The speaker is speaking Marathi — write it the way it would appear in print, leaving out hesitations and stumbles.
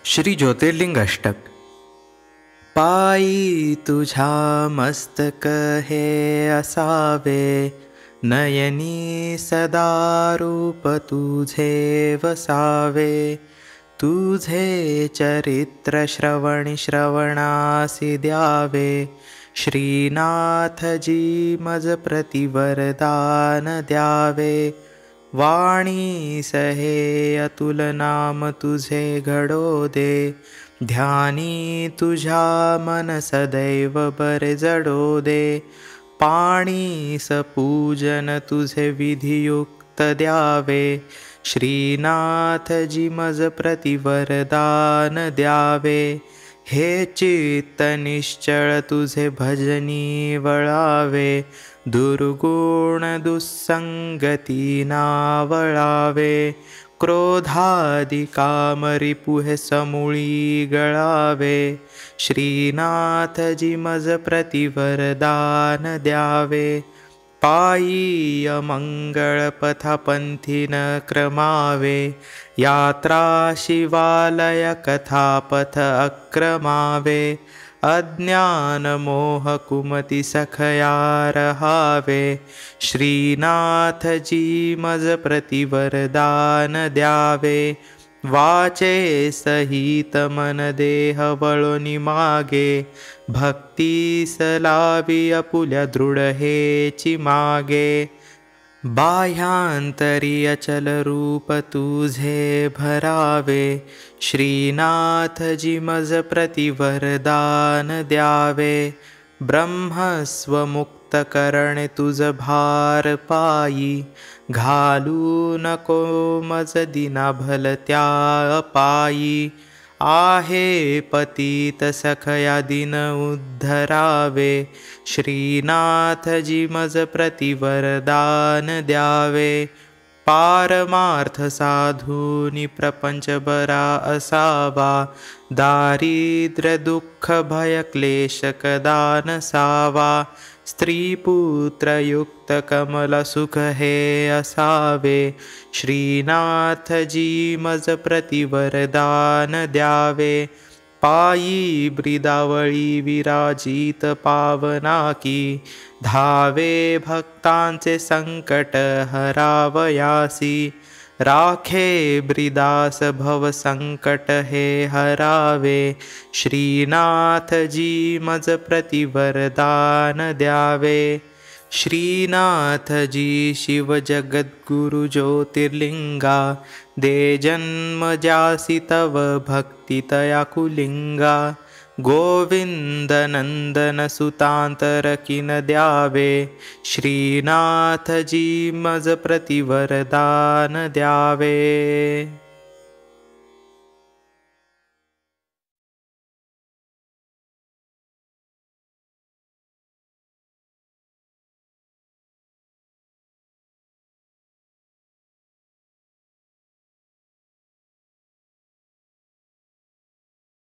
श्री ज्योतिर्लिंग अष्टक। पायी तुझा मस्तक हे असावे, नयनी सदा रूप तुझे वसावे। तुझे चरित्र श्रवणी श्रवणासी द्यावे, श्रीनाथजी मज प्रतिवरदान द्यावे। वाणी सहे अतुल नाम तुझे घडो दे, ध्यानी तुझा मन सदैव बरे जडो दे। पाणी सपूजन तुझे विधियुक्त द्यावे, श्रीनाथजी मज प्रतिवरदान द्यावे। हे चित्त निश्चळ तुझे भजनी वळावे, दुर्गुण दुस्संगती नावळावे। क्रोधादि काम रिपुहे समूळी गळावे, श्रीनाथजी मज प्रतिवरदान द्यावे। पायी अमंगळ पथापंथी न क्रमावे, यात्रा शिवालय कथापथ अक्रमावे। अज्ञान मोह कुमति सखया रहावे, श्रीनाथजी मज प्रतिवरदान द्यावे। वाचे सहित मन देह वळोनी मागे, भक्ती सलावी आपुल्या दृढ हेची मागे। बाह्यांतरी अचल रूप तुझे भरावे, श्रीनाथजी मज प्रतिवरदान द्यावे। ब्रह्मस्वमुक्त करणे तुझ भार पायी, घालू नको मज दिना भलत्या पायी। आहे पतित सखया दिन उद्धरावे, श्रीनाथजी मज प्रतिवरदान द्यावे। पारमार्थ साधूनी प्रपंच बरा असावा, दारिद्र्य दुःख भय क्लेश कदा नसावा। स्त्री पुत्र युक्त कमल सुख हे असावे, श्रीनाथजी मज प्रतिवरदान द्यावे। पायी ब्रिदावळी विराजित पावनाकी, धावे भक्तांचे संकट हरावयासी। राखे ब्रिदास भव संकट हे हरावे, श्रीनाथजी मज प्रतिवरदान द्यावे। श्रीनाथजी शिव जगद्गुरु ज्योतिर्लिंगा, दे जन्म ज्यासी तव भक्ति तया कुलिंगा। गोविंद नंदन सुतांतर किन द्यावे, श्रीनाथजी मज प्रतिवरदान द्यावे।